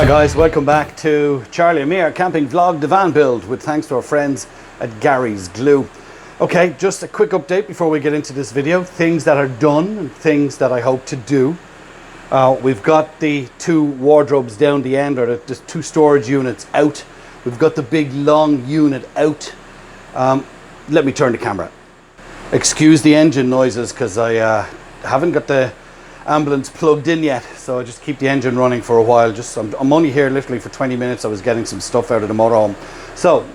Hi guys, welcome back to Charlie and HYMER camping vlog, the van build, with thanks to our friends at Gary's Glue. Okay, just a quick update before we get into this video. Things that are done and things that I hope to do. We've got the two wardrobes down the end, or the two storage units out. We've got the big long unit out. Let me turn the camera. Excuse the engine noises because I haven't got the ambulance plugged in yet, so I just keep the engine running for a while. I'm only here literally for 20 minutes. I was getting some stuff out of the motorhome. So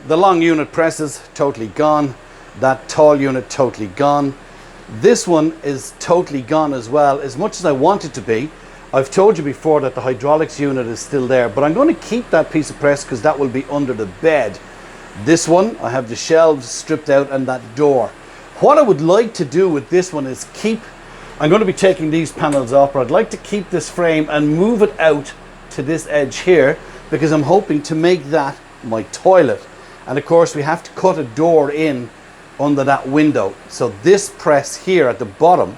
the long unit presses totally gone. That tall unit totally gone. This one is totally gone as well, as much as I want it to be. I've told you before that the hydraulics unit is still there, but I'm going to keep that piece of press because that will be under the bed. This one, I have the shelves stripped out and that door. What I would like to do with this one is I'm going to be taking these panels off, but I'd like to keep this frame and move it out to this edge here, because I'm hoping to make that my toilet. And of course we have to cut a door in under that window. So this press here at the bottom,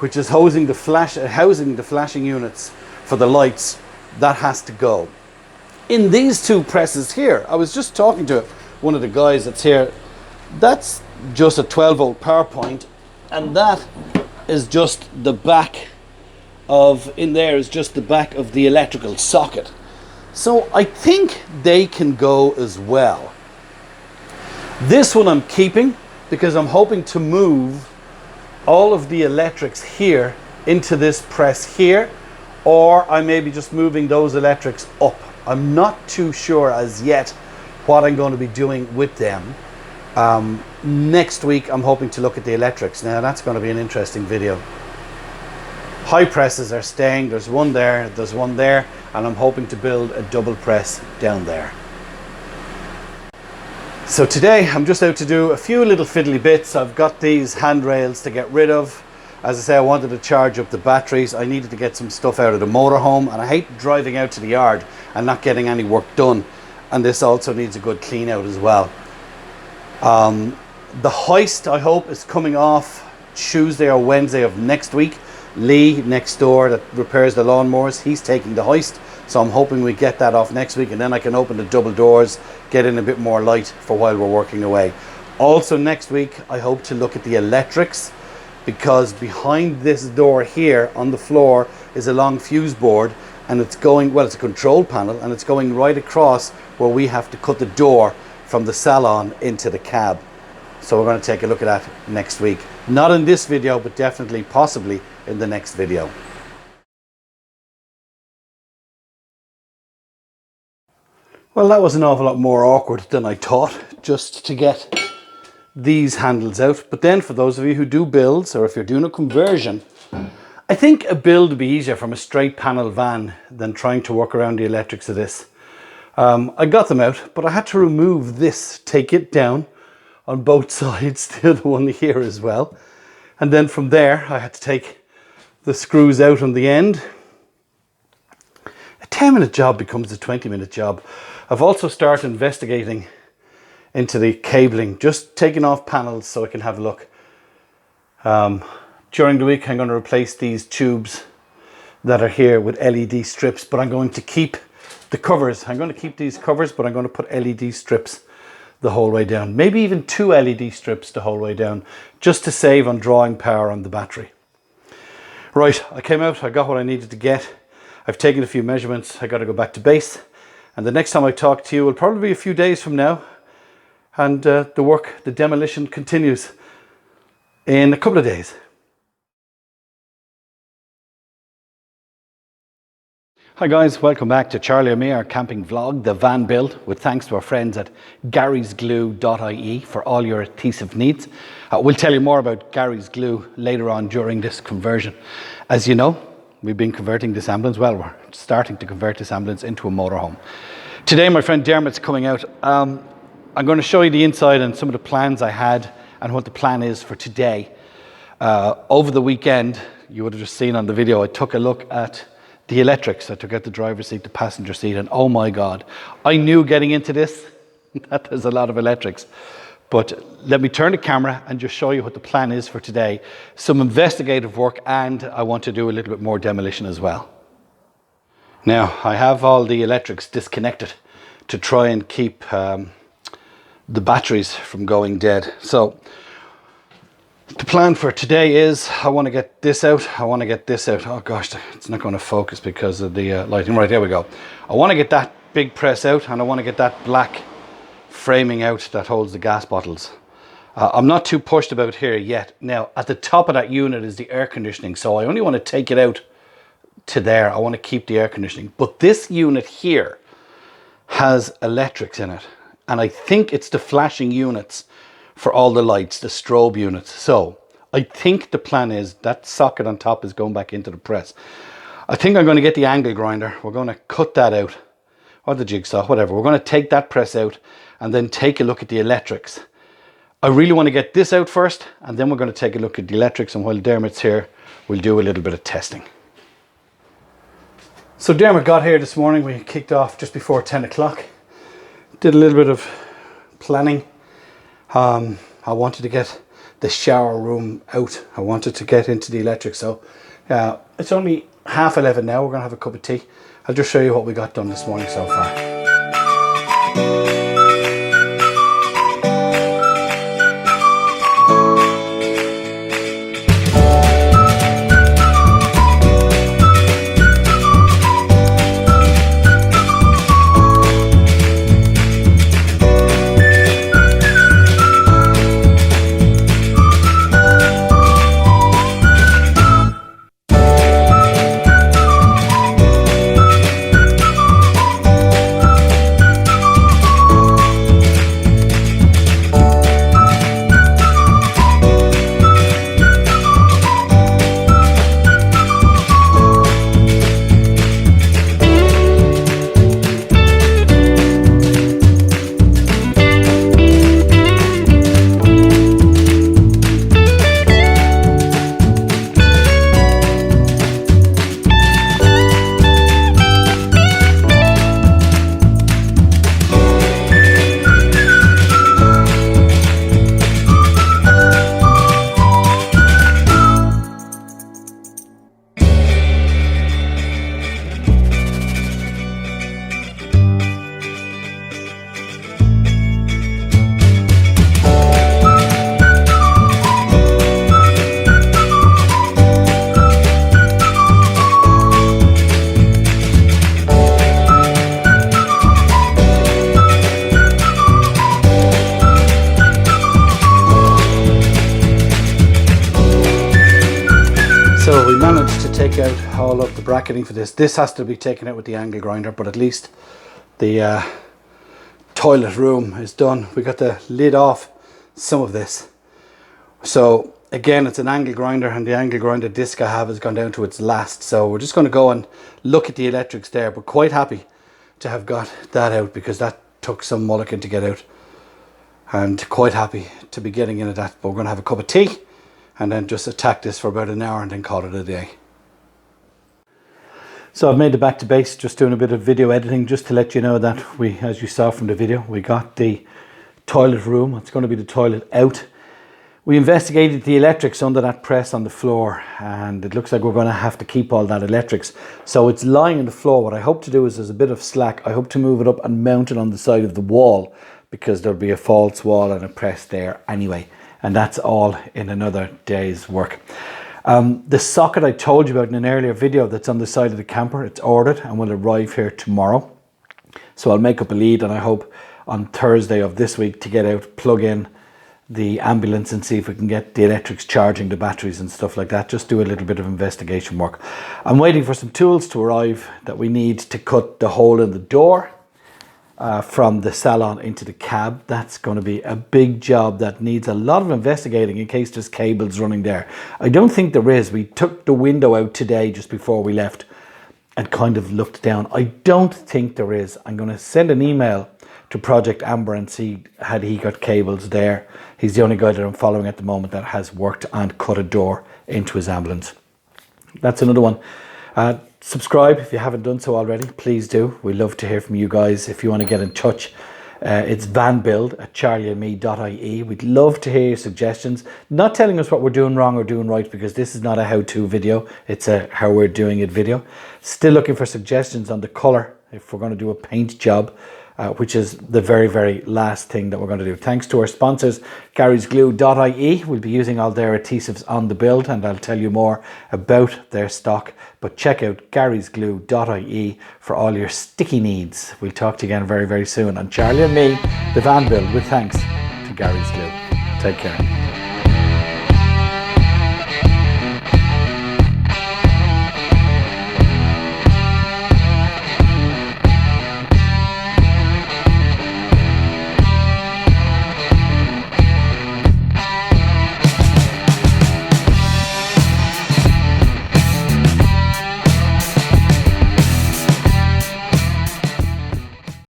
which is housing the flashing units for the lights, that has to go. In these two presses here, I was just talking to one of the guys that's here, that's just a 12-volt power point, and that is just the back of, in there is just the back of the electrical socket. So I think they can go as well. This one I'm keeping because I'm hoping to move all of the electrics here into this press here, or I may be just moving those electrics up. I'm not too sure as yet what I'm going to be doing with them. Next week I'm hoping to look at the electrics. Now that's going to be an interesting video. High presses are staying. There's one there, there's one there, and I'm hoping to build a double press down there. So today I'm just out to do a few little fiddly bits. I've got these handrails to get rid of. As I say, I wanted to charge up the batteries. I needed to get some stuff out of the motorhome, and I hate driving out to the yard and not getting any work done. And this also needs a good clean out as well. The hoist, I hope, is coming off Tuesday or Wednesday of next week. Lee next door that repairs the lawnmowers, he's taking the hoist, so I'm hoping we get that off next week, and then I can open the double doors, get in a bit more light for while we're working away. Also next week I hope to look at the electrics, because behind this door here on the floor is a long fuse board, and it's going, well, it's a control panel, and it's going right across where we have to cut the door from the salon into the cab. So we're going to take a look at that next week. Not in this video, but definitely, possibly in the next video. Well, that was an awful lot more awkward than I thought, just to get these handles out. But then for those of you who do builds, or if you're doing a conversion, I think a build would be easier from a straight panel van than trying to work around the electrics of this. I got them out, but I had to remove this, take it down on both sides, the other one here as well. And then from there, I had to take the screws out on the end. A 10-minute job becomes a 20-minute job. I've also started investigating into the cabling, just taking off panels so I can have a look. During the week, I'm going to replace these tubes that are here with LED strips, but I'm going to keep the covers. I'm going to keep these covers, but I'm going to put LED strips the whole way down. Maybe even 2 LED strips the whole way down, just to save on drawing power on the battery. Right, I came out, I got what I needed to get. I've taken a few measurements. I got to go back to base. And the next time I talk to you will probably be a few days from now. And the demolition continues in a couple of days. Hi guys, welcome back to Charlie and HYMER camping vlog, the van build, with thanks to our friends at garysglue.ie for all your adhesive needs. We'll tell you more about Gary's Glue later on during this conversion. As you know, we've been converting this ambulance, well, we're starting to convert this ambulance into a motorhome. Today my friend Dermot's coming out. I'm going to show you the inside and some of the plans I had and what the plan is for today. Over the weekend, you would have just seen on the video, I took a look at the electrics. I took out the driver's seat, the passenger seat, and oh my God, I knew getting into this that there's a lot of electrics. But let me turn the camera and just show you what the plan is for today. Some investigative work, and I want to do a little bit more demolition as well. Now I have all the electrics disconnected to try and keep the batteries from going dead. So the plan for today is I want to get this out, I want to get this out. Oh gosh, it's not going to focus because of the lighting. Right, there we go. I want to get that big press out, and I want to get that black framing out that holds the gas bottles. I'm not too pushed about here yet. Now at the top of that unit is the air conditioning, so I only want to take it out to there. I want to keep the air conditioning, but this unit here has electrics in it, and I think it's the flashing units for all the lights, the strobe units. So I think the plan is that socket on top is going back into the press. I think I'm going to get the angle grinder. We're going to cut that out, or the jigsaw, whatever. We're going to take that press out and then take a look at the electrics. I really want to get this out first, and then we're going to take a look at the electrics, and while Dermot's here, we'll do a little bit of testing. So Dermot got here this morning. We kicked off just before 10 o'clock. Did a little bit of planning. I wanted to get the shower room out. I wanted to get into the electric. So it's only 11:30 now. We're going to have a cup of tea. I'll just show you what we got done this morning so far. So we managed to take out all of the bracketing for this. This has to be taken out with the angle grinder, but at least the toilet room is done. We got the lid off some of this. So again, it's an angle grinder, and the angle grinder disc I have has gone down to its last. So we're just going to go and look at the electrics there, but quite happy to have got that out because that took some mulligan to get out, and quite happy to be getting into that. But we're going to have a cup of tea and then just attack this for about an hour and then call it a day. So I've made it back to base, just doing a bit of video editing just to let you know that we, as you saw from the video, we got the toilet room. It's going to be the toilet out. We investigated the electrics under that press on the floor, and it looks like we're going to have to keep all that electrics. So it's lying on the floor. What I hope to do is there's a bit of slack. I hope to move it up and mount it on the side of the wall, because there'll be a false wall and a press there anyway. And that's all in another day's work. The socket I told you about in an earlier video that's on the side of the camper, it's ordered and will arrive here tomorrow. So I'll make up a lead, and I hope on Thursday of this week to get out, plug in the ambulance and see if we can get the electrics charging the batteries and stuff like that. Just do a little bit of investigation work. I'm waiting for some tools to arrive that we need to cut the hole in the door from the salon into the cab. That's going to be a big job that needs a lot of investigating in case there's cables running there. I don't think there is. We took the window out today just before we left and kind of looked down. I don't think there is. I'm going to send an email to Project Amber and see had he got cables there. He's the only guy that I'm following at the moment that has worked and cut a door into his ambulance. That's another one. Subscribe if you haven't done so already, please do. We love to hear from you guys. If you want to get in touch, It's vanbuild@charlieandme.ie. We'd love to hear your suggestions. Not telling us what we're doing wrong or doing right, because this is not a how-to video. It's a how we're doing it video. Still looking for suggestions on the colour if we're going to do a paint job, which is the very, very last thing that we're going to do. Thanks to our sponsors, garysglue.ie. We'll be using all their adhesives on the build, and I'll tell you more about their stock. But check out garysglue.ie for all your sticky needs. We'll talk to you again very, very soon on Charlie and Me, the van build, with thanks to Gary's Glue. Take care.